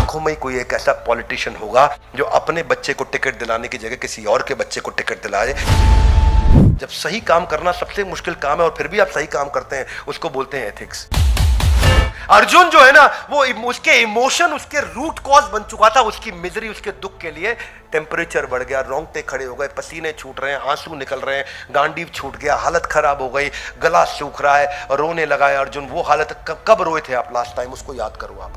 लाखों में कोई एक ऐसा पॉलिटिशियन होगा जो अपने बच्चे को टिकट दिलाने की जगह किसी और के बच्चे को टिकट दिलाए। जब सही काम करना सबसे मुश्किल काम है और फिर भी आप सही काम करते हैं, उसको बोलते हैं एथिक्स। अर्जुन जो है ना, वो उसके इमोशन उसके रूट कॉज बन चुका था। उसकी मिजरी, उसके दुख के लिए टेम्परेचर बढ़ गया, रोंगटे खड़े हो गए, पसीने छूट रहे हैं, आंसू निकल रहे हैं, गांडीव छूट गया, हालत खराब हो गई, गला सूख रहा है, रोने लगा है अर्जुन। वो हालत कब रोए थे आप लास्ट टाइम, उसको याद करो आप।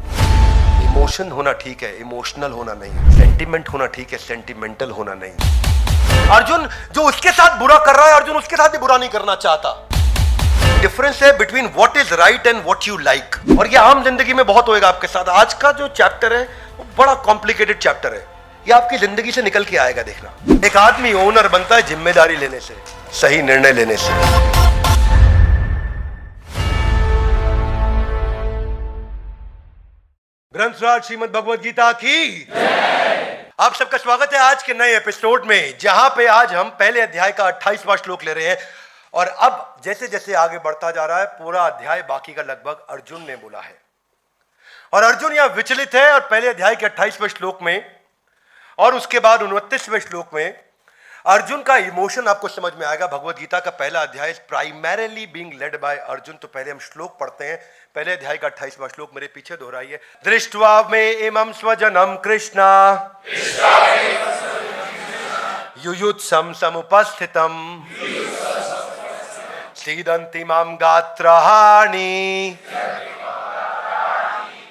इमोशन होना ठीक है, इमोशनल होना नहीं। सेंटिमेंट होना ठीक है, सेंटिमेंटल होना नहीं। अर्जुन जो उसके साथ बुरा कर रहा है, अर्जुन उसके साथ भी बुरा नहीं करना चाहता। डिफरेंस है between what is right and what you like. और ये आम जिंदगी में बहुत होएगा आपके साथ। आज का जो चैप्टर है वो बड़ा कॉम्प्लिकेटेड चैप्टर है। ये आपकी जिंदगी से निकल के आएगा, देखना। एक आदमी ओनर बनता है जिम्मेदारी लेने से, सही निर्णय लेने से। ग्रंथराज श्रीमद् भगवद गीता की आप सबका स्वागत है आज के नए एपिसोड में, जहां पे आज हम पहले अध्याय का 28वां श्लोक ले रहे हैं। और अब जैसे जैसे आगे बढ़ता जा रहा है, पूरा अध्याय बाकी का लगभग अर्जुन ने बोला है। और अर्जुन यहां विचलित है। और पहले अध्याय के 28वें श्लोक में और उसके बाद 29वें श्लोक में अर्जुन का इमोशन आपको समझ में आएगा। भगवद गीता का पहला अध्याय primarily being led by Arjun. तो पहले हम श्लोक पढ़ते हैं। पहले अध्याय का 28वां श्लोक मेरे पीछे दोहराइए। दृष्ट्वा में इमं स्वजनम कृष्णा युयुत्सम समुपस्थितम सीदन्ति मां गात्रहाणि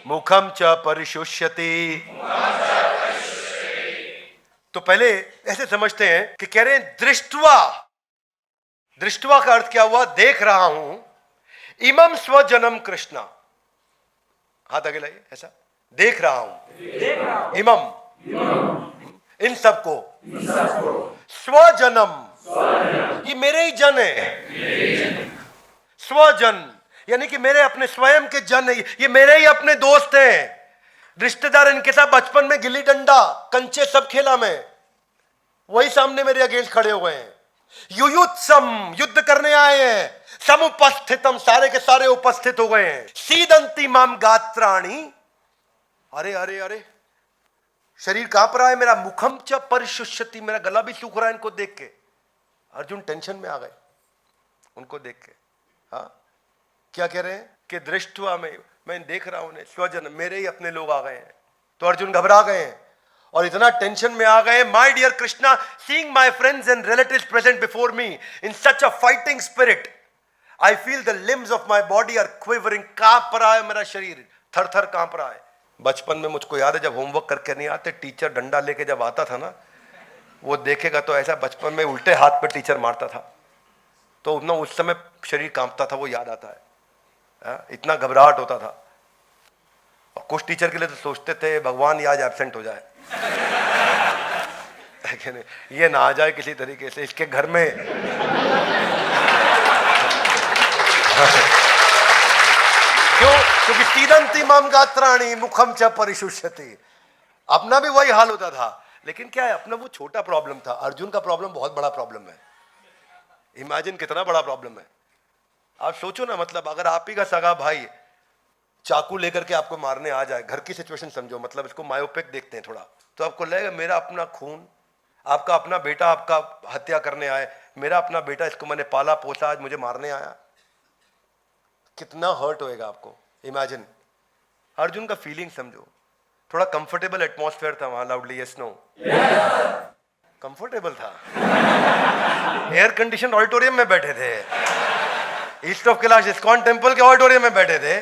मुखम च परिशुष्यति। तो पहले ऐसे समझते हैं कि कह रहे हैं दृष्ट्वा। दृष्ट्वा का अर्थ क्या हुआ? देख रहा हूं। इमं स्वजनम कृष्णा, हाथ आगे लाइए, ऐसा देख रहा हूं। इमं, इन सबको। स्वजनम, ये मेरे ही जन है। स्वजन यानी कि मेरे अपने स्वयं के जन है, ये मेरे ही अपने दोस्त हैं, रिश्तेदार। इनके साथ बचपन में गिल्ली डंडा कंचे सब खेला मैं, वही सामने मेरे अगेंस्ट खड़े हुए हैं। युयुत्सम, युद्ध करने आए हैं। समुपस्थितम, सारे के सारे उपस्थित हो गए हैं। सीदंती माम गात्राणि, अरे अरे अरे, शरीर कांप रहा है मेरा। मुखम च परिशुष्यति, मेरा गला भी सूख रहा है इनको देख के। अर्जुन टेंशन में आ गए उनको देख के। हाँ, क्या कह रहे हैं कि दृष्टवा में, मैं देख रहा हूं उन्हें, स्वजन मेरे ही अपने लोग आ गए हैं। तो अर्जुन घबरा गए हैं और इतना टेंशन में आ गए। My dear Krishna, seeing my friends and relatives present before me in such a fighting spirit, I feel the limbs of my body are quivering. कांप रहा है मेरा शरीर, थर थर कांप रहा है। बचपन में मुझको याद है, जब होमवर्क करके नहीं आते, टीचर डंडा लेके जब आता था ना, वो देखेगा तो ऐसा बचपन में उल्टे हाथ पे टीचर मारता था, तो ना उस समय शरीर कांपता था, वो याद आता है। इतना घबराहट होता था। और कुछ टीचर के लिए तो सोचते थे भगवान आज एब्सेंट हो जाए, ये ना आ जाए किसी तरीके से इसके घर में। क्यों? क्योंकि सीदंती माम गात्राणि मुखम च परिशुष्यति। अपना भी वही हाल होता था। लेकिन क्या है, अपना वो छोटा प्रॉब्लम था। अर्जुन का प्रॉब्लम बहुत बड़ा प्रॉब्लम है। इमेजिन कितना बड़ा प्रॉब्लम है। आप सोचो ना, मतलब अगर आप ही का सगा भाई चाकू लेकर के आपको मारने आ जाए, घर की सिचुएशन समझो, मतलब इसको मायोपिक देखते हैं थोड़ा, तो आपको लगेगा मेरा अपना खून, आपका अपना बेटा आपका हत्या करने आए, मेरा अपना बेटा, इसको मैंने पाला पोसा, आज मुझे मारने आया। कितना हर्ट होएगा आपको। इमेजिन अर्जुन का फीलिंग समझो। थोड़ा कंफर्टेबल एटमॉस्फेयर था वहां, लाउडली यस नो? कंफर्टेबल था। एयर कंडीशन ऑडिटोरियम में बैठे थे, east of Kailash ISKCON temple के ऑडिटोरियम में बैठे थे।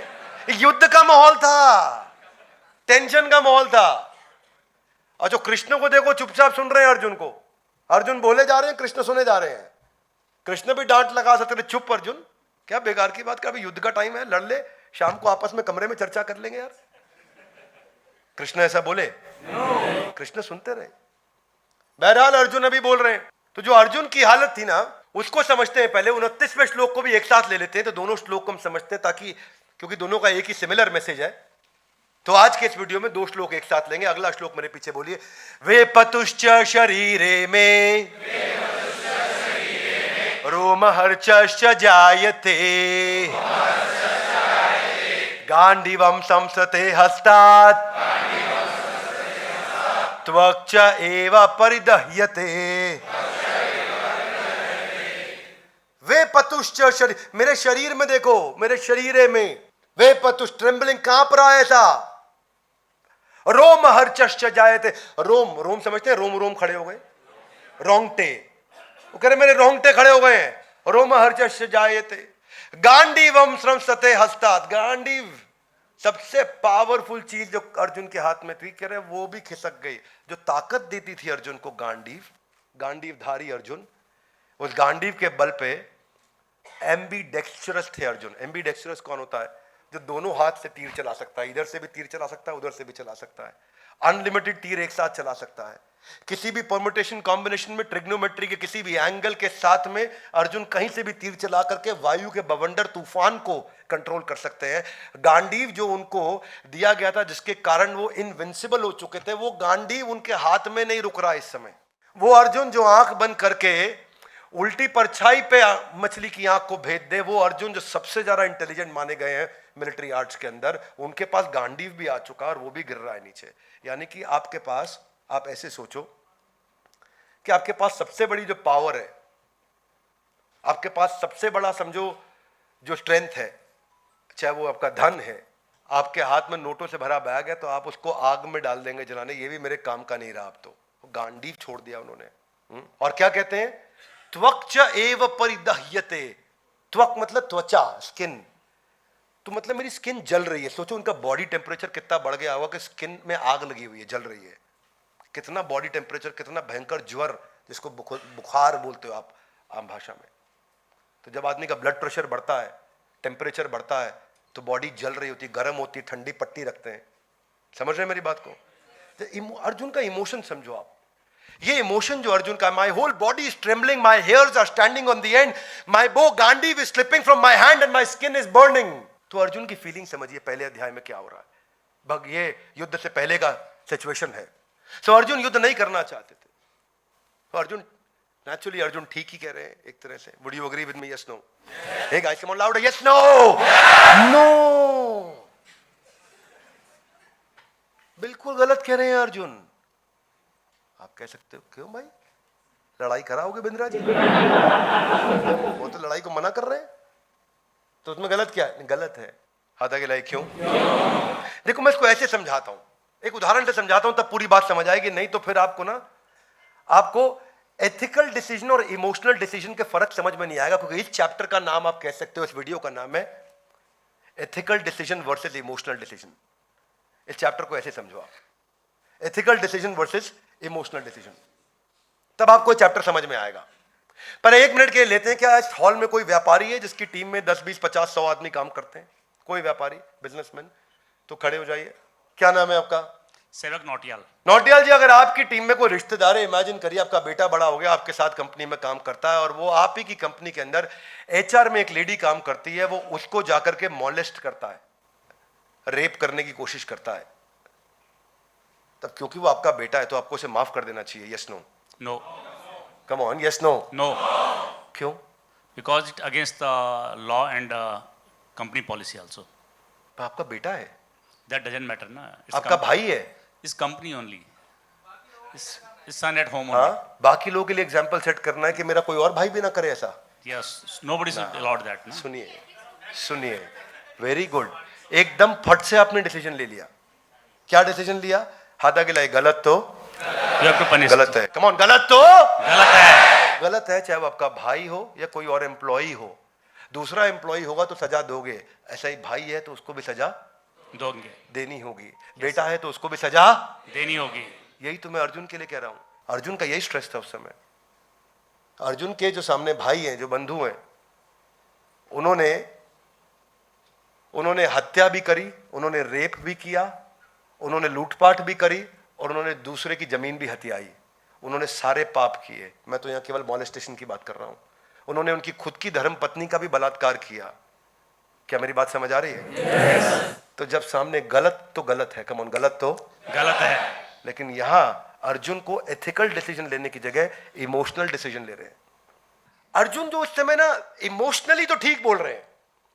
युद्ध का माहौल था, टेंशन का माहौल था। और जो कृष्ण को देखो चुपचाप सुन रहे हैं अर्जुन को। अर्जुन बोले जा रहे हैं, कृष्ण सुने जा रहे हैं। कृष्ण भी डांट लगा सकते थे, चुप अर्जुन, क्या बेकार की बात कर, अभी युद्ध का टाइम है, लड़ ले, शाम को आपस में कमरे में चर्चा कर लेंगे यार। कृष्ण ऐसा बोले? कृष्ण सुनते रहे। बहरहाल अर्जुन अभी बोल रहे हैं। तो जो अर्जुन की हालत थी ना, उसको समझते हैं। पहले 29वें श्लोक को भी एक साथ ले लेते हैं, तो दोनों श्लोक को हम समझते हैं, ताकि, क्योंकि दोनों का एक ही सिमिलर मैसेज है। तो आज के इस वीडियो में दो श्लोक एक साथ लेंगे। अगला श्लोक मेरे पीछे बोलिए। वे पतुश्च शरीरे में रोमहर्षश्च जायते गांडीवं संसते हस्तात् त्वक्च एव परिदह्यते वे पतुश्च शरीर, मेरे शरीर में देखो, मेरे शरीर में वे पतुष, ट्रेम्बलिंग कांप रहा है ऐसा, रोम हर्चश्च जायते, रोम, रोम समझते हैं, रोम रोम खड़े हो गए, रोंगटे, वो कह रहे मेरे रोंगटे खड़े हो गए हैं, रोम हर्चश्च जायते, गांडीवम स्रंसते हस्तात्, गांडीव सबसे पावरफुल चीज जो अर्जुन के हाथ में थी, कह रहे वो भी खिसक गई, जो ताकत देती थी अर्जुन को, गांडीव, गांडीवधारी अर्जुन, उस गांडीव के बल पे एम्बीडेक्स्ट्रस थे अर्जुन। एम्बीडेक्स्ट्रस कौन होता है? जो दोनों हाथ से तीर चला सकता है, इधर से भी तीर चला सकता है, उधर से भी चला सकता है, अनलिमिटेड तीर एक साथ चला सकता है, किसी भी परम्यूटेशन कॉम्बिनेशन में, ट्रिग्नोमेट्री के किसी भी एंगल के साथ में अर्जुन कहीं से भी तीर चला करके वायु के बवंडर तूफान को कंट्रोल कर सकते हैं। गांडीव जो उनको दिया गया था, जिसके कारण वो इनविंसिबल हो चुके थे, वो गांडीव उनके हाथ में नहीं रुक रहा इस समय। वो अर्जुन जो आंख बंद करके उल्टी परछाई पे मछली की आंख को भेद दे, वो अर्जुन जो सबसे ज्यादा इंटेलिजेंट माने गए हैं मिलिट्री आर्ट्स के अंदर, उनके पास गांडीव भी आ चुका और वो भी गिर रहा है नीचे। यानी कि आपके पास, आप ऐसे सोचो कि आपके पास सबसे बड़ी जो पावर है, आपके पास सबसे बड़ा समझो जो स्ट्रेंथ है, चाहे वो आपका धन है, आपके हाथ में नोटों से भरा बैग है, तो आप उसको आग में डाल देंगे जलाने, ये भी मेरे काम का नहीं रहा। अब तो गांडीव छोड़ दिया उन्होंने। और क्या कहते हैं? त्वक्च एव परिदह्यते, त्वक मतलब त्वचा, स्किन, तो मतलब मेरी स्किन जल रही है। सोचो उनका बॉडी टेम्परेचर कितना बढ़ गया होगा कि स्किन में आग लगी हुई है, जल रही है। कितना बॉडी टेम्परेचर, कितना भयंकर ज्वर, जिसको बुखार बोलते हो आप आम भाषा में। तो जब आदमी का ब्लड प्रेशर बढ़ता है, टेम्परेचर बढ़ता है, तो बॉडी जल रही होती है, गर्म होती है, ठंडी पट्टी रखते हैं। समझ रहे हैं मेरी बात को? तो अर्जुन का इमोशन समझो आप, ये इमोशन जो अर्जुन का, my whole body is trembling, my hairs are standing on the end, my bow Gandiv is slipping from my hand and my skin is burning. तो अर्जुन की फीलिंग समझिए पहले अध्याय में क्या हो रहा है। भग ये युद्ध से पहले का सिचुएशन है। सो अर्जुन युद्ध नहीं करना चाहते थे। तो अर्जुन नेचुरली, अर्जुन ठीक ही कह रहे हैं एक तरह से। Would you agree with me? Yes no? Hey guys come on loud, yes no? No, बिल्कुल गलत कह रहे हैं अर्जुन। आप कह सकते हो क्यों भाई, लड़ाई कराओगे बिंद्रा जी? वो तो लड़ाई को मना कर रहे हैं, तो उसमें गलत क्या है? गलत है। हाथागिलाई क्यों? देखो मैं इसको ऐसे समझाता हूं, एक उदाहरण से समझाता हूं, तब पूरी बात समझ आएगी। नहीं तो फिर आपको ना, आपको एथिकल डिसीजन और इमोशनल डिसीजन के फर्क समझ में नहीं आएगा। क्योंकि इस चैप्टर का नाम आप कह सकते हो, इस वीडियो का नाम है ethical decision versus emotional decision. इस चैप्टर को ऐसे समझो आप, ethical decision versus emotional decision, तब आपको चैप्टर समझ में आएगा। पर एक मिनट के लिए लेते हैं, क्या इस हॉल में कोई व्यापारी है जिसकी टीम में 10, 20, 50, 100 आदमी काम करते हैं? कोई व्यापारी, बिजनेसमैन? तो खड़े हो जाइए। क्या नाम है आपका? सेवक नौटियाल। नौटियाल जी, अगर आपकी टीम में कोई रिश्तेदार है, इमेजिन करिए आपका बेटा बड़ा हो गया, आपके साथ कंपनी में काम करता है, और वो आप ही की कंपनी के अंदर एचआर में एक लेडी काम करती है, वो उसको जाकर के मॉलेस्ट करता है, रेप करने की कोशिश करता है, तब क्योंकि वो आपका बेटा है तो आपको उसे माफ कर देना चाहिए? Yes no? No. Come on, yes no? No. क्यों? Because it against the law and company policy also. आपका बेटा है, दैट डजंट मैटर ना। आपका भाई है, इस कंपनी ओनली, इस सन एट होम। हाँ, बाकी लोगों के लिए एग्जांपल सेट करना है कि मेरा कोई और भाई भी ना करे ऐसा। Yes, nobody should allow that ना। सुनिए सुनिए, वेरी गुड, एकदम फट से आपने डिसीजन ले लिया। क्या डिसीजन लिया? हाथागिलाई गलत तो यू हैव टू पनिश। गलत है, कम ऑन, गलत तो गलत है, गलत है। चाहे वो आपका भाई हो या कोई और एम्प्लॉई हो, दूसरा एम्प्लॉई होगा तो सजा दोगे, ऐसा ही भाई है तो उसको भी सजा दोगे, देनी होगी। बेटा है तो उसको भी सजा देनी होगी। यही तो मैं अर्जुन के लिए कह रहा हूं। अर्जुन का यही स्ट्रेस था उस समय। अर्जुन के जो सामने भाई हैं, जो बंधु हैं, उन्होंने हत्या भी करी, उन्होंने रेप भी किया, उन्होंने लूटपाट भी करी, और उन्होंने दूसरे की जमीन भी हथियाई। उन्होंने सारे पाप किए। मैं तो यहाँ केवल मॉलेस्टेशन की बात कर रहा हूं। उन्होंने उनकी खुद की धर्म पत्नी का भी बलात्कार किया। क्या मेरी बात समझ आ रही है? yes. तो जब सामने गलत तो गलत है, कम ऑन, गलत तो गलत है। लेकिन यहां अर्जुन को एथिकल डिसीजन लेने की जगह इमोशनल डिसीजन ले रहे हैं। अर्जुन जो उस समय ना इमोशनली तो ठीक बोल रहे हैं,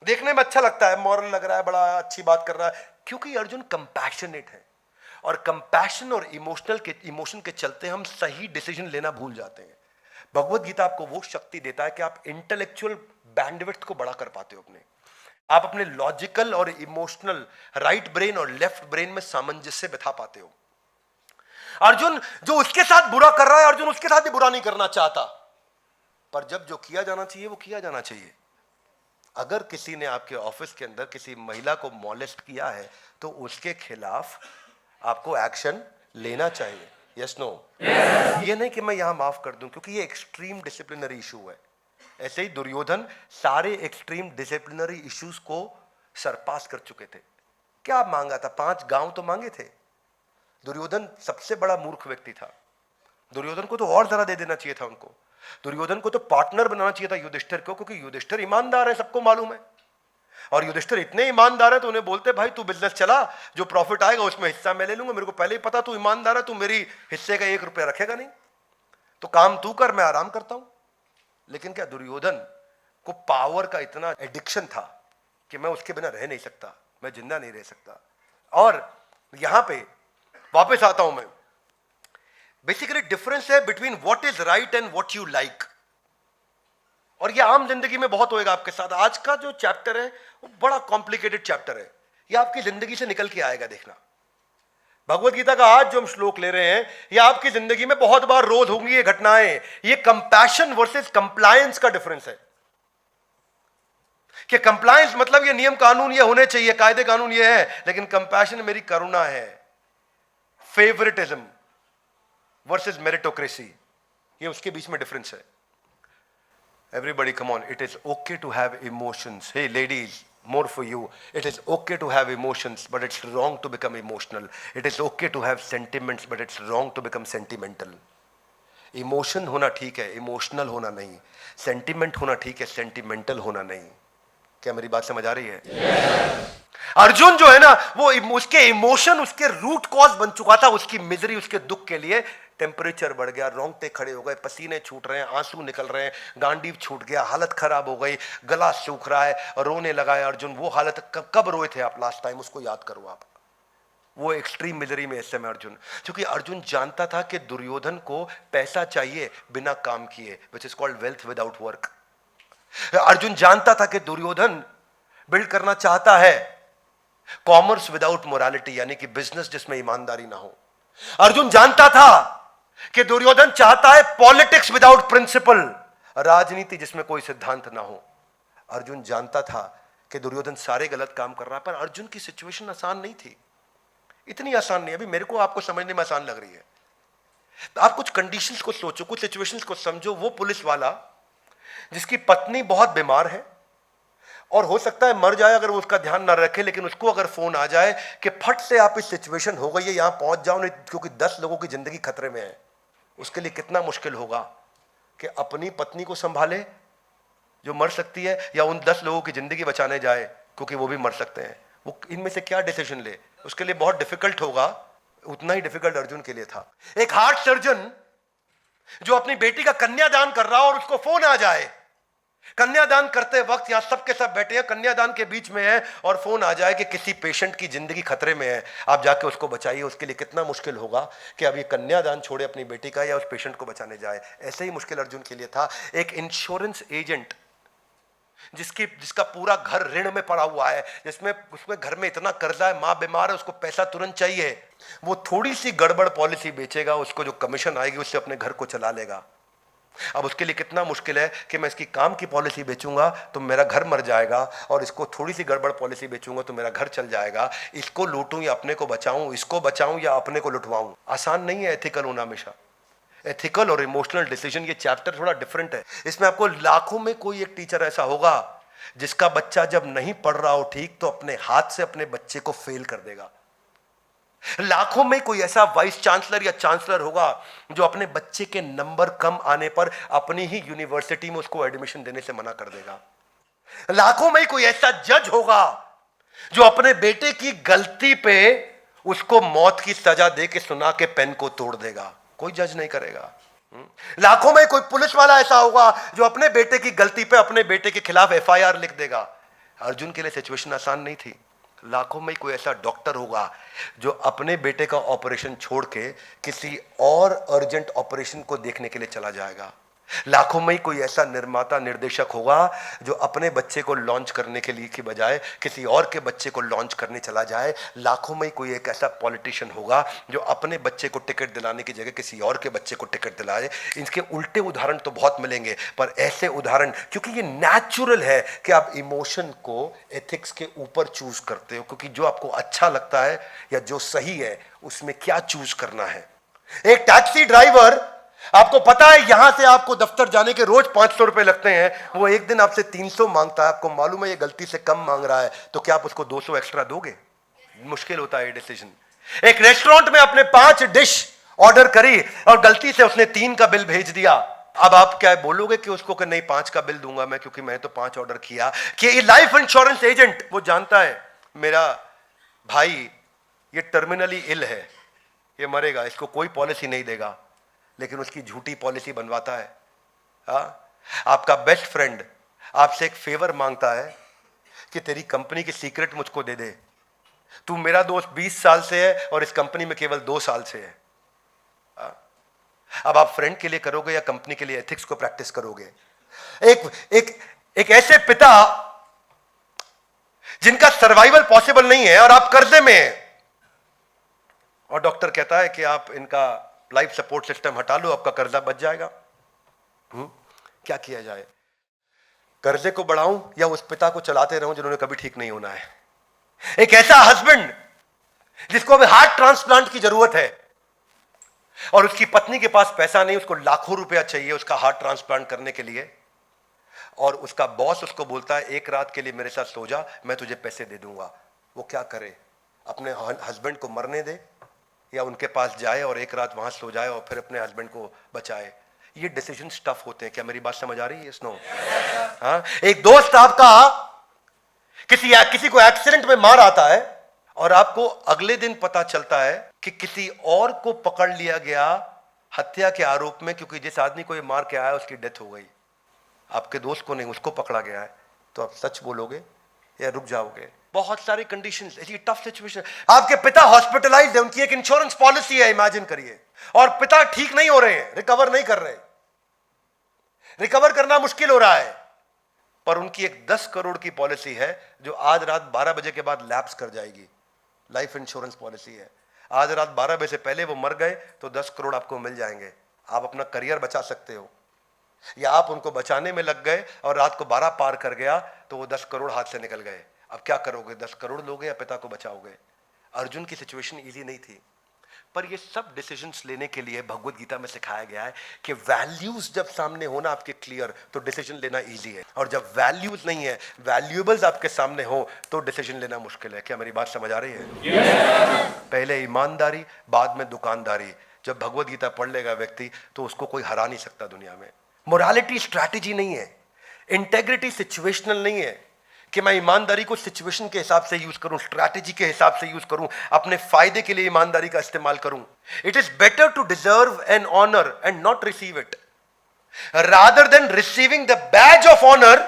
देखने में अच्छा लगता है, मॉरल लग रहा है, बड़ा अच्छी बात कर रहा है, क्योंकि अर्जुन कंपैशनेट है। और कंपैशन और इमोशन के चलते हम सही डिसीजन लेना भूल जाते हैं। भगवत गीता आपको वो शक्ति देता है कि आप इंटेलेक्चुअल बैंडविड्थ को बड़ा कर पाते हो आप अपने लॉजिकल और इमोशनल राइट ब्रेन और लेफ्ट ब्रेन में सामंजस्य बिठा पाते हो। अर्जुन जो उसके साथ बुरा कर रहा है, अर्जुन उसके साथ भी बुरा नहीं करना चाहता, पर जब जो किया जाना चाहिए वो किया जाना चाहिए। अगर किसी ने आपके ऑफिस के अंदर किसी महिला को मॉलेस्ट किया है तो उसके खिलाफ आपको एक्शन लेना चाहिए। Yes no? ये नहीं कि मैं यहां माफ कर दूं, क्योंकि ये एक्सट्रीम डिसिप्लिनरी इशू है। ऐसे ही दुर्योधन सारे एक्सट्रीम डिसिप्लिनरी इश्यूज को सरपास कर चुके थे। क्या मांगा था? 5 गांव तो मांगे थे। दुर्योधन सबसे बड़ा मूर्ख व्यक्ति था। दुर्योधन को तो और जरा दे देना चाहिए था उनको। दुर्योधन को तो पार्टनर बनाना चाहिए था युधिष्ठिर को, क्योंकि युधिष्ठिर ईमानदार है, सबको मालूम है। और युधिष्ठिर इतने ईमानदार है तो उन्हें बोलते भाई तू बिजनेस चला, जो प्रॉफिट आएगा उसमें हिस्सा मैं ले लूंगा, मेरे को पहले ही पता तू ईमानदार है, तू मेरी हिस्से का 1 रुपया रखेगा नहीं, तो काम तू कर, मैं आराम करता हूं। लेकिन क्या दुर्योधन को पावर का इतना एडिक्शन था कि मैं उसके बिना रह नहीं सकता, मैं जिंदा नहीं रह सकता। और यहां पे वापस आता हूं मैं। बेसिकली डिफरेंस है between what is right and what you like. और ये आम जिंदगी में बहुत होएगा आपके साथ। आज का जो चैप्टर है वो बड़ा कॉम्प्लिकेटेड चैप्टर है, ये आपकी जिंदगी से निकल के आएगा, देखना। भगवत गीता का आज जो हम श्लोक ले रहे हैं ये आपकी जिंदगी में बहुत बार रोज होंगी ये घटनाएं। ये कंपैशन वर्सेस कंप्लायंस का डिफरेंस है कि कंप्लायंस मतलब ये नियम कानून ये होने चाहिए, कायदे कानून ये है, लेकिन कंपैशन मेरी करुणा है। फेवरेटिज्म वर्सेस मेरिटोक्रेसी, ये उसके बीच में डिफरेंस है। Everybody, come on. It is okay to have emotions. Hey, ladies, more for you. It is okay to have emotions, but it's wrong to become emotional. It is okay to have sentiments, but it's wrong to become sentimental. Emotion होना ठीक है, emotional होना नहीं। Sentiment होना ठीक है, sentimental होना नहीं। क्या मेरी बात समझ आ रही है? अर्जुन जो है ना, वो उसके इमोशन उसके रूट कॉज बन चुका था, उसकी मिजरी, उसके दुख के लिए। टेम्परेचर बढ़ गया, रोंगटे खड़े हो गए, पसीने छूट रहे हैं, आंसू निकल रहे हैं, गांडीव छूट गया, हालत खराब हो गई, गला सूख रहा है, रोने लगा है अर्जुन। वो हालत कब रोए थे आप लास्ट टाइम, उसको याद करो आप। वो एक्सट्रीम मिजरी में इस समय अर्जुन, क्योंकि अर्जुन जानता था कि दुर्योधन को पैसा चाहिए बिना काम किए, which is called wealth without work. Arjun जानता था कि दुर्योधन बिल्ड करना चाहता है कॉमर्स विदाउट मोरालिटी, यानी कि बिजनेस जिसमें ईमानदारी ना हो। अर्जुन जानता था कि दुर्योधन चाहता है पॉलिटिक्स विदाउट प्रिंसिपल, राजनीति जिसमें कोई सिद्धांत ना हो। अर्जुन जानता था कि दुर्योधन सारे गलत काम कर रहा है, पर अर्जुन की सिचुएशन आसान नहीं थी, इतनी आसान नहीं। अभी मेरे को आपको समझने में आसान लग रही है। आप कुछ कंडीशंस को सोचो, कुछ सिचुएशंस को समझो। वो पुलिस वाला जिसकी पत्नी बहुत बीमार है और हो सकता है मर जाए अगर वो उसका ध्यान ना रखे, लेकिन उसको अगर फोन आ जाए कि फट से आप इस सिचुएशन हो गई है, यहां पहुंच जाओ नहीं क्योंकि 10 लोगों की जिंदगी खतरे में है, उसके लिए कितना मुश्किल होगा कि अपनी पत्नी को संभाले जो मर सकती है, या उन 10 लोगों की जिंदगी बचाने जाए क्योंकि वो भी मर सकते हैं। वो इनमें से क्या डिसीजन ले, उसके लिए बहुत डिफिकल्ट होगा। उतना ही डिफिकल्ट अर्जुन के लिए था। एक हार्ट सर्जन जो अपनी बेटी का कन्यादान कर रहा हो और उसको फोन आ जाए, कन्यादान करते वक्त यहां सबके सब बैठे हैं, कन्यादान के बीच में है, और फोन आ जाए कि किसी पेशेंट की जिंदगी खतरे में है, आप जाके उसको बचाइए। उसके लिए कितना मुश्किल होगा कि अब ये कन्यादान छोड़े अपनी बेटी का या उस पेशेंट को बचाने जाए। ऐसे ही मुश्किल अर्जुन के लिए था। एक इंश्योरेंस एजेंट जिसका पूरा घर ऋण में पड़ा हुआ है, उसमें घर में इतना कर्जा है, मां बीमार है, उसको पैसा तुरंत चाहिए, वो थोड़ी सी गड़बड़ पॉलिसी बेचेगा, उसको जो कमीशन आएगी उससे अपने घर को चला लेगा। अब उसके लिए कितना मुश्किल है कि मैं इसकी काम की पॉलिसी बेचूंगा तो मेरा घर मर जाएगा, और इसको थोड़ी सी गड़बड़ पॉलिसी बेचूंगा तो मेरा घर चल जाएगा। इसको लूटूं या अपने को बचाऊं, इसको बचाऊं या अपने को लुटवाऊं। आसान नहीं है एथिकल होना हमेशा। एथिकल और इमोशनल डिसीजन, ये चैप्टर थोड़ा डिफरेंट है। इसमें आपको लाखों में कोई एक टीचर ऐसा होगा जिसका बच्चा जब नहीं पढ़ रहा हो ठीक तो अपने हाथ से अपने बच्चे को फेल कर देगा। लाखों में कोई ऐसा वाइस चांसलर या चांसलर होगा जो अपने बच्चे के नंबर कम आने पर अपनी ही यूनिवर्सिटी में उसको एडमिशन देने से मना कर देगा। लाखों में कोई ऐसा जज होगा जो अपने बेटे की गलती पे उसको मौत की सजा दे के सुना के पेन को तोड़ देगा, कोई जज नहीं करेगा। लाखों में कोई पुलिस वाला ऐसा होगा जो अपने बेटे की गलती पे अपने बेटे के खिलाफ FIR लिख देगा। अर्जुन के लिए सिचुएशन आसान नहीं थी। लाखों में कोई ऐसा डॉक्टर होगा जो अपने बेटे का ऑपरेशन छोड़ के किसी और अर्जेंट ऑपरेशन को देखने के लिए चला जाएगा। लाखों में कोई ऐसा निर्माता निर्देशक होगा जो अपने बच्चे को लॉन्च करने के लिए की बजाय किसी और के बच्चे को लॉन्च करने चला जाए। लाखों में कोई एक ऐसा पॉलिटिशियन होगा जो अपने बच्चे को टिकट दिलाने की जगह किसी और के बच्चे को टिकट दिलाए। इनके उल्टे उदाहरण तो बहुत मिलेंगे, पर ऐसे उदाहरण, क्योंकि ये नेचुरल है कि आप इमोशन को एथिक्स के ऊपर चूज करते हो, क्योंकि जो आपको अच्छा लगता है या जो सही है उसमें क्या चूज करना है। एक टैक्सी ड्राइवर, आपको पता है यहां से आपको दफ्तर जाने के रोज 500 रुपए लगते हैं, वो एक दिन आपसे 300 मांगता है, आपको मालूम है ये गलती से कम मांग रहा है, तो क्या आप उसको 200 एक्स्ट्रा दोगे? मुश्किल होता है ये डिसीजन। एक रेस्टोरेंट में आपने 5 डिश ऑर्डर करी और गलती से उसने 3 का बिल भेज दिया। अब आप क्या बोलोगे कि उसको कि नहीं 5 का बिल दूंगा मैं, क्योंकि मैं तो 5 ऑर्डर किया। कि लाइफ इंश्योरेंस एजेंट वो जानता है मेरा भाई ये टर्मिनली इल है, ये मरेगा, इसको कोई पॉलिसी नहीं देगा, लेकिन उसकी झूठी पॉलिसी बनवाता है। आपका बेस्ट फ्रेंड आपसे एक फेवर मांगता है कि तेरी कंपनी की सीक्रेट मुझको दे दे, तू मेरा दोस्त 20 साल से है और इस कंपनी में केवल 2 साल से है। अब आप फ्रेंड के लिए करोगे या कंपनी के लिए एथिक्स को प्रैक्टिस करोगे? एक ऐसे पिता जिनका सर्वाइवल पॉसिबल नहीं है और आप कर्जे में हैं, और डॉक्टर कहता है कि आप इनका लाइफ सपोर्ट सिस्टम हटा लो, आपका कर्जा बच जाएगा। क्या किया जाए? कर्जे को बढ़ाऊं या उस पिता को चलाते रहूं जिन्होंने कभी ठीक नहीं होना है? एक ऐसा हस्बैंड जिसको अभी हार्ट ट्रांसप्लांट की जरूरत है और उसकी पत्नी के पास पैसा नहीं, उसको लाखों रुपया चाहिए उसका हार्ट ट्रांसप्लांट करने के लिए, और उसका बॉस उसको बोलता है एक रात के लिए मेरे साथ सो जा, मैं तुझे पैसे दे दूंगा। वो क्या करे? अपने हस्बैंड को मरने दे या उनके पास जाए और एक रात वहां सो जाए और फिर अपने हस्बैंड को बचाए? ये डिसीजन टफ होते हैं। क्या मेरी बात समझ आ रही है? स्नो हाँ, एक दोस्त आपका किसी को एक्सीडेंट में मार आता है और आपको अगले दिन पता चलता है कि किसी और को पकड़ लिया गया हत्या के आरोप में, क्योंकि जिस आदमी को ये मार के आया उसकी डेथ हो गई। आपके दोस्त को नहीं, उसको पकड़ा गया है। तो आप सच बोलोगे या रुक जाओगे? बहुत सारी कंडीशंस, ऐसी टफ सिचुएशन। आपके पिता हॉस्पिटलाइज्ड है, उनकी एक इंश्योरेंस पॉलिसी है, इमेजिन करिए, और पिता ठीक नहीं हो रहे हैं, रिकवर नहीं कर रहे, रिकवर करना मुश्किल हो रहा है, पर उनकी एक 10 करोड़ की पॉलिसी है जो आज रात 12 बजे के बाद लैप्स कर जाएगी। लाइफ इंश्योरेंस पॉलिसी है, आज रात 12 बजे से पहले वो मर गए तो 10 करोड़ आपको मिल जाएंगे। आप अपना करियर बचा सकते हो, या आप उनको बचाने में लग गए और रात को 12 पार कर गया तो वो 10 करोड़ हाथ से निकल गए। अब क्या करोगे? 10 करोड़ लोगे या पिता को बचाओगे? अर्जुन की सिचुएशन इजी नहीं थी, पर ये सब डिसीजंस लेने के लिए भगवत गीता में सिखाया गया है कि वैल्यूज जब सामने होना आपके क्लियर तो डिसीजन लेना इजी है, और जब वैल्यूज नहीं है, वैल्यूएबल्स आपके सामने हो तो डिसीजन लेना मुश्किल है। क्या मेरी बात समझ आ रही है? पहले ईमानदारी, बाद में दुकानदारी। जब भगवत गीता पढ़ लेगा व्यक्ति तो उसको कोई हरा नहीं सकता दुनिया में। मोरालिटी स्ट्रैटेजी नहीं है, इंटेग्रिटी सिचुएशनल नहीं है कि मैं ईमानदारी को सिचुएशन के हिसाब से यूज करूं, स्ट्रैटेजी के हिसाब से यूज करूं, अपने फायदे के लिए ईमानदारी का इस्तेमाल करूं। It is better to deserve an honour and not receive it, rather than receiving the badge of honour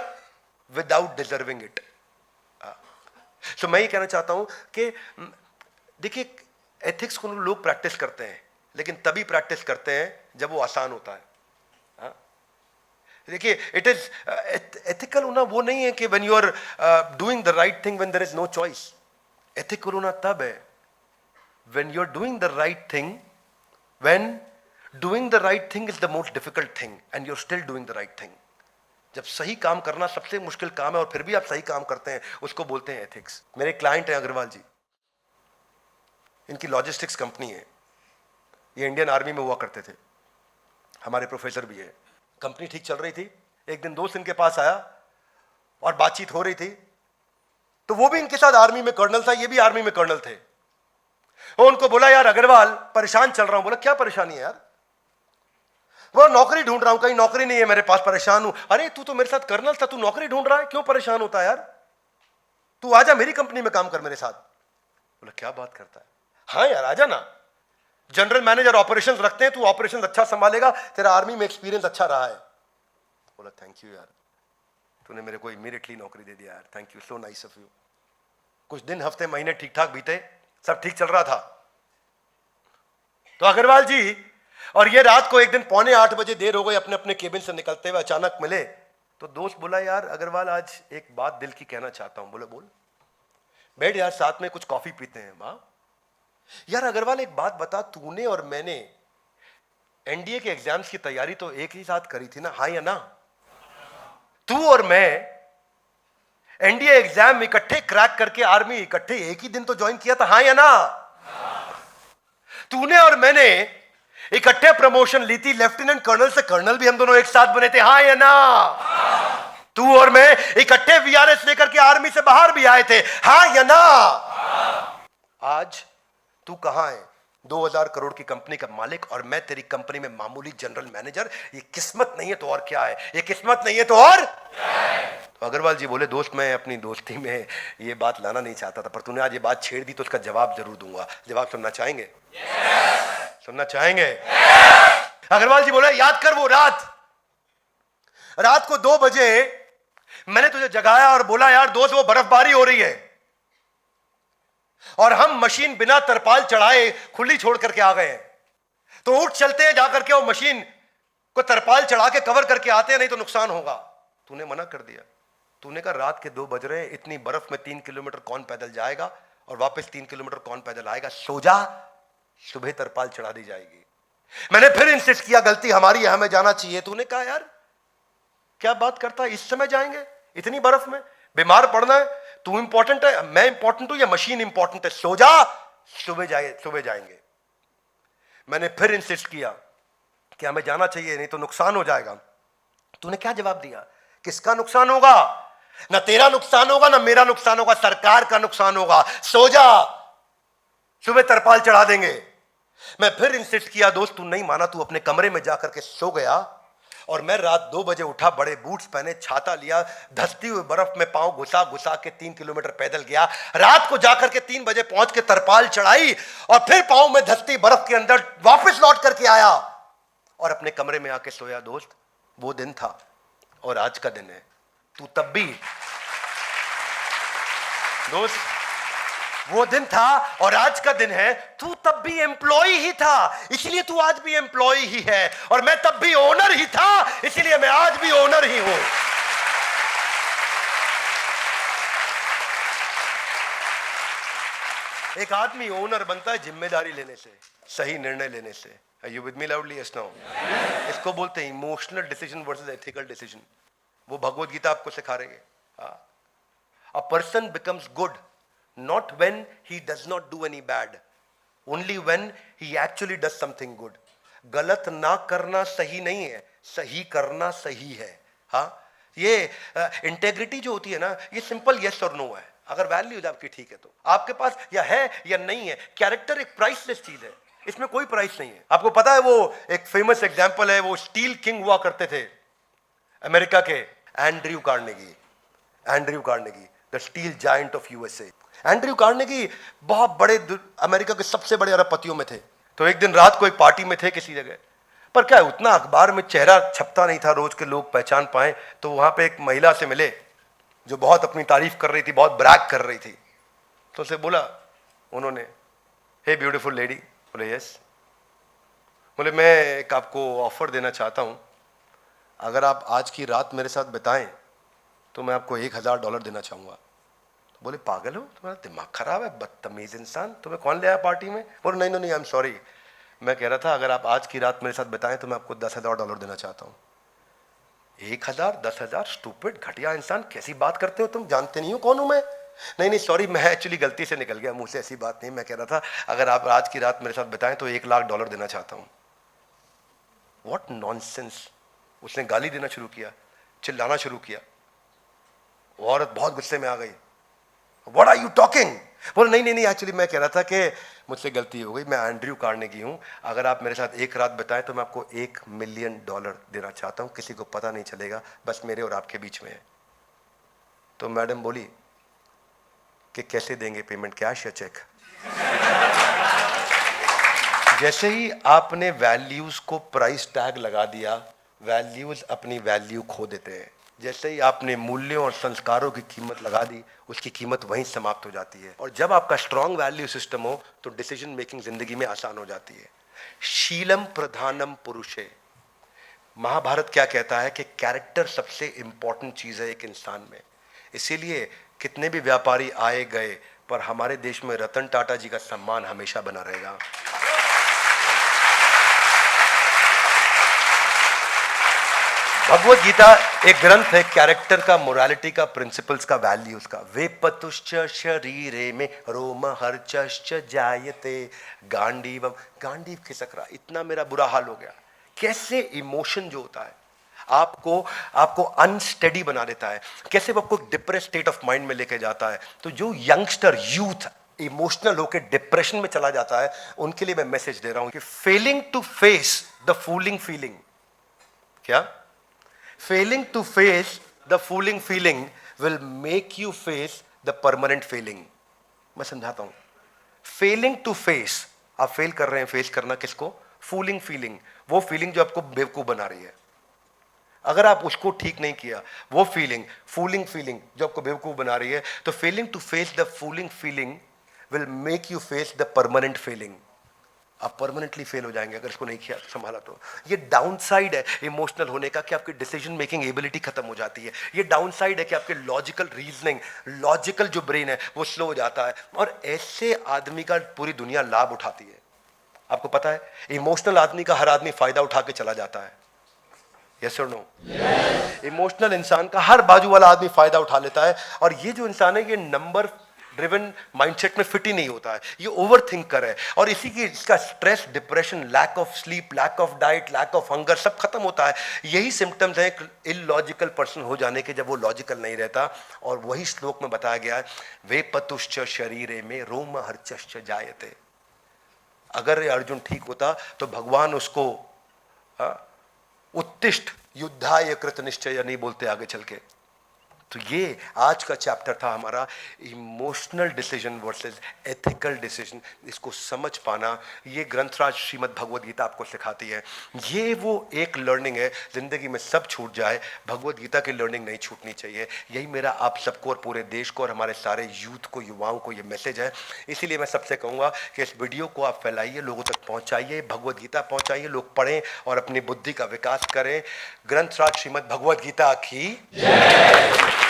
without deserving it. So मैं ये कहना चाहता हूं कि देखिए, एथिक्स को लोग प्रैक्टिस करते हैं, लेकिन तभी प्रैक्टिस करते हैं जब वो आसान होता है। देखिए, इट इज एथिकल होना वो नहीं है कि when you are doing the right thing when there is no choice. Ethical होना तब है when you are doing the right thing, when doing the right thing is the most difficult thing and you are still doing the right thing. जब सही काम करना सबसे मुश्किल काम है और फिर भी आप सही काम करते हैं, उसको बोलते हैं एथिक्स। मेरे क्लाइंट हैं अग्रवाल जी, इनकी लॉजिस्टिक्स कंपनी है, ये इंडियन आर्मी में हुआ करते थे, हमारे प्रोफेसर भी है। कंपनी ठीक चल रही थी, एक दिन दोस्त इनके पास आया और बातचीत हो रही थी, तो वो भी इनके साथ आर्मी में कर्नल था, ये भी आर्मी में कर्नल थे। वो उनको बोला, यार अग्रवाल परेशान चल रहा हूं। बोला, क्या परेशानी है यार? वो नौकरी ढूंढ रहा हूं, कहीं नौकरी नहीं है मेरे पास, परेशान हूं। अरे तू तो मेरे साथ कर्नल था, तू नौकरी ढूंढ रहा है, क्यों परेशान होता है यार? तू आजा मेरी कंपनी में काम कर मेरे साथ। बोला, क्या बात करता है? हाँ यार आजा ना, जनरल मैनेजर ऑपरेशंस रखते हैं, तू ऑपरेशंस अच्छा संभालेगा, तेरा आर्मी में एक्सपीरियंस अच्छा रहा है। बोला, थैंक यू यार, तूने मेरे को इमीडिएटली नौकरी दे दिया यार, thank you, so nice of you. कुछ दिन हफ्ते महीने ठीक ठाक बीते, सब ठीक चल रहा था। तो अग्रवाल जी और ये रात को एक दिन 7:45 देर हो गई, अपने अपने केबिन से निकलते हुए अचानक मिले। तो दोस्त बोला, यार अग्रवाल आज एक बात दिल की कहना चाहता हूं। बोले बोल। बैठ यार, साथ में कुछ कॉफी पीते हैं। वाह यार अग्रवाल, एक बात बता, तूने और मैंने एनडीए के एग्जाम्स की तैयारी तो एक ही साथ करी थी ना, हाँ या ना? तू और मैं एनडीए एग्जाम इकट्ठे क्रैक करके आर्मी इकट्ठे एक ही दिन तो ज्वाइन किया था, हाँ या ना? तूने और मैंने इकट्ठे प्रमोशन ली थी, लेफ्टिनेंट कर्नल से कर्नल भी हम दोनों एक साथ बने थे, हाँ या ना? तू और मैं इकट्ठे वीआरएस लेकर के आर्मी से बाहर भी आए थे, हाँ या ना? आज तू कहां है? 2000 करोड़ की कंपनी का मालिक और मैं तेरी कंपनी में मामूली जनरल मैनेजर। ये किस्मत नहीं है तो और क्या है? ये किस्मत नहीं है तो और क्या है? तो अग्रवाल जी बोले, दोस्त मैं अपनी दोस्ती में ये बात लाना नहीं चाहता था, पर तूने आज ये बात छेड़ दी तो उसका जवाब जरूर दूंगा। जवाब सुनना चाहेंगे? सुनना चाहेंगे? अग्रवाल जी बोले, याद कर वो रात को 2 बजे मैंने तुझे जगाया और बोला, यार दोस्त वो बर्फबारी हो रही है और हम मशीन बिना तरपाल चढ़ाए खुली छोड़ करके आ गए हैं, तो उठ चलते हैं, जाकर के वो मशीन को तरपाल चढ़ा के कवर करके आते हैं, नहीं तो नुकसान होगा। तूने मना कर दिया। तूने कहा रात के 2 बज रहे हैं, इतनी बर्फ में 3 किलोमीटर कौन पैदल जाएगा और वापस 3 किलोमीटर कौन पैदल आएगा? सो जा, सुबह तरपाल चढ़ा दी जाएगी। मैंने फिर इंसिस्ट किया, गलती हमारी है, हमें जाना चाहिए। तूने कहा यार क्या बात करता है, इस समय जाएंगे इतनी बर्फ में? बीमार पड़ना है? तू इंपॉर्टेंट है, मैं इंपॉर्टेंट हूं या मशीन इंपॉर्टेंट है? सो जा, सुबह जाएंगे। मैंने फिर इंसिस्ट किया कि हमें जाना चाहिए, नहीं तो नुकसान हो जाएगा। तूने क्या जवाब दिया? किसका नुकसान होगा? ना तेरा नुकसान होगा ना मेरा नुकसान होगा, सरकार का नुकसान होगा। सो जा, सुबह तरपाल चढ़ा देंगे। मैं फिर इंसिस्ट किया, दोस्त तू नहीं माना, तू अपने कमरे में जाकर के सो गया और मैं रात 2 बजे उठा, बड़े बूट्स पहने, छाता लिया, धसती हुई बर्फ में पांव घुसा के 3 किलोमीटर पैदल गया। रात को जाकर के 3 बजे पहुंच के तरपाल चढ़ाई और फिर पांव में धसती बर्फ के अंदर वापस लौट करके आया और अपने कमरे में आके सोया। दोस्त वो दिन था और आज का दिन है। तू तब भी दोस्त, वो दिन था और आज का दिन है। तू तब भी एम्प्लॉय ही था, इसलिए तू आज भी एम्प्लॉय ही है, और मैं तब भी ओनर ही था, इसलिए मैं आज भी ओनर ही हूं। एक आदमी ओनर बनता है जिम्मेदारी लेने से, सही निर्णय लेने से। Are you with me loudly? Yes, no? इसको बोलते हैं emotional decision versus ethical decision. वो भगवत गीता आपको सिखा रही है। A person becomes good not when he does not do any bad, only when he actually does something good. गलत ना करना सही नहीं है, सही करना सही है। हाँ, ये इंटेग्रिटी जो होती है ना, ये सिंपल यस और नो है। अगर वैल्यूज आपकी ठीक है तो आपके पास या है या नहीं है। कैरेक्टर एक प्राइसलेस चीज है, इसमें कोई प्राइस नहीं है। आपको पता है वो एक फेमस एग्जांपल है, वो स्टील किंग हुआ करते थे अमेरिका के, Andrew Carnegie, the steel giant of USA. Andrew Carnegie बहुत बड़े अमेरिका के सबसे बड़े अरबपतियों में थे। तो एक दिन रात को एक पार्टी में थे किसी जगह, पर क्या उतना अखबार में चेहरा छपता नहीं था रोज के लोग पहचान पाए। तो वहां पे एक महिला से मिले जो बहुत अपनी तारीफ कर रही थी, बहुत ब्रैग कर रही थी। तो उसे बोला उन्होंने, हे ब्यूटीफुल लेडी। बोले यस। बोले मैं एक आपको ऑफर देना चाहता हूं, अगर आप आज की रात मेरे साथ बिताएं तो मैं आपको $1000 देना चाहूंगा। तो बोले पागल हो, तुम्हारा दिमाग खराब है, बदतमीज इंसान, तुम्हें कौन ले आया पार्टी में? बोले नहीं नहीं, आई एम सॉरी, मैं कह रहा था अगर आप आज की रात मेरे साथ बिताएं तो मैं आपको $10,000 देना चाहता हूं। 1000, 10,000, स्टूपिड, घटिया इंसान, कैसी बात करते हो तुम? जानते नहीं हो कौन हूं मैं? नहीं सॉरी, मैं एक्चुअली गलती से निकल गया मुंह से, ऐसी बात नहीं। मैं कह रहा था अगर आप आज की रात मेरे साथ बिताएं तो $1,00,000 देना चाहता हूं। What nonsense. उसने गाली देना शुरू किया, चिल्लाना शुरू किया। वो औरत बहुत गुस्से में आ गई। What are you talking? बोले नहीं, एक्चुअली मैं कह रहा था कि मुझसे गलती हो गई, मैं एंड्रयू कार्नेगी हूं, अगर आप मेरे साथ एक रात बिताएं तो मैं आपको $1 मिलियन देना चाहता हूं, किसी को पता नहीं चलेगा, बस मेरे और आपके बीच में है। तो मैडम बोली कि कैसे देंगे पेमेंट, कैश या चेक? जैसे ही आपने वैल्यूज को प्राइस टैग लगा दिया, वैल्यूज अपनी वैल्यू खो देते हैं। जैसे ही आपने मूल्यों और संस्कारों की कीमत लगा दी, उसकी कीमत वहीं समाप्त हो जाती है। और जब आपका स्ट्रांग वैल्यू सिस्टम हो तो डिसीजन मेकिंग जिंदगी में आसान हो जाती है। शीलम प्रधानम पुरुषे, महाभारत क्या कहता है कि कैरेक्टर सबसे इंपॉर्टेंट चीज है एक इंसान में। इसीलिए कितने भी व्यापारी आए गए, पर हमारे देश में रतन टाटा जी का सम्मान हमेशा बना रहेगा। भगवत गीता एक ग्रंथ है कैरेक्टर का, मोरालिटी का, प्रिंसिपल्स का, वैल्यूज का। वे पतुश्च शरीरे में रोम हर्चश्च जायते गांडीवम, गांडीव खिसक रहा, इतना मेरा बुरा हाल हो गया। कैसे इमोशन जो होता है आपको अनस्टेडी बना देता है, कैसे वो आपको डिप्रेस स्टेट ऑफ माइंड में लेके जाता है। तो जो यंगस्टर यूथ इमोशनल होकर डिप्रेशन में चला जाता है, उनके लिए मैं मैसेज दे रहा हूं कि failing to face the fooling feeling, क्या failing to face the fooling feeling will make you face the permanent feeling. मैं समझाता हूं। फेलिंग टू फेस, आप फेल कर रहे हैं, फेस करना किसको? फूलिंग फीलिंग, वो फीलिंग जो आपको बेवकूफ बना रही है। अगर आप उसको ठीक नहीं किया, वो फीलिंग फूलिंग फीलिंग जो आपको बेवकूफ बना रही है, तो failing to face the fooling feeling will make you face the permanent feeling. आप परमानेंटली फेल हो जाएंगे अगर इसको नहीं किया संभाला तो। ये डाउन साइड है इमोशनल होने का कि आपकी डिसीजन मेकिंग एबिलिटी खत्म हो जाती है। ये डाउन साइड है कि आपके लॉजिकल रीजनिंग, लॉजिकल जो ब्रेन है वो स्लो हो जाता है। और ऐसे आदमी का पूरी दुनिया लाभ उठाती है। आपको पता है इमोशनल आदमी का हर आदमी फायदा उठा के चला जाता है। यस और नो? इमोशनल इंसान का हर बाजू वाला आदमी फायदा उठा लेता है। और ये जो इंसान है ये नंबर ड्रिवन माइंडसेट में फिट ही नहीं होता है, ये ओवर थिंकर है। और इसी की इसका stress, depression, lack of sleep, lack of diet, lack of hunger सब खत्म होता है। यही सिम्टम्स हैं एक इलॉजिकल पर्सन हो जाने के, जब वो लॉजिकल नहीं रहता। और वही श्लोक में बताया गया है, वे पतुश्च शरीरे में रोम हर्चश्च जायते। अगर ये अर्जुन ठीक होता तो भगवान उसको उत्तिष्ठ युद्धाय कृत निश्चय नहीं बोलते आगे चल के। तो ये आज का चैप्टर था हमारा, emotional decision versus ethical decision. इसको समझ पाना ये ग्रंथराज श्रीमद् भगवद गीता आपको सिखाती है। ये वो एक लर्निंग है, जिंदगी में सब छूट जाए, भगवद गीता की लर्निंग नहीं छूटनी चाहिए। यही मेरा आप सबको और पूरे देश को और हमारे सारे यूथ को, युवाओं को ये मैसेज है। इसीलिए मैं सबसे कहूँगा कि इस वीडियो को आप फैलाइए, लोगों तक पहुँचाइए, भगवद गीता पहुँचाइए, लोग पढ़ें और अपनी बुद्धि का विकास करें। ग्रंथराज श्रीमद् भगवद गीता की जय।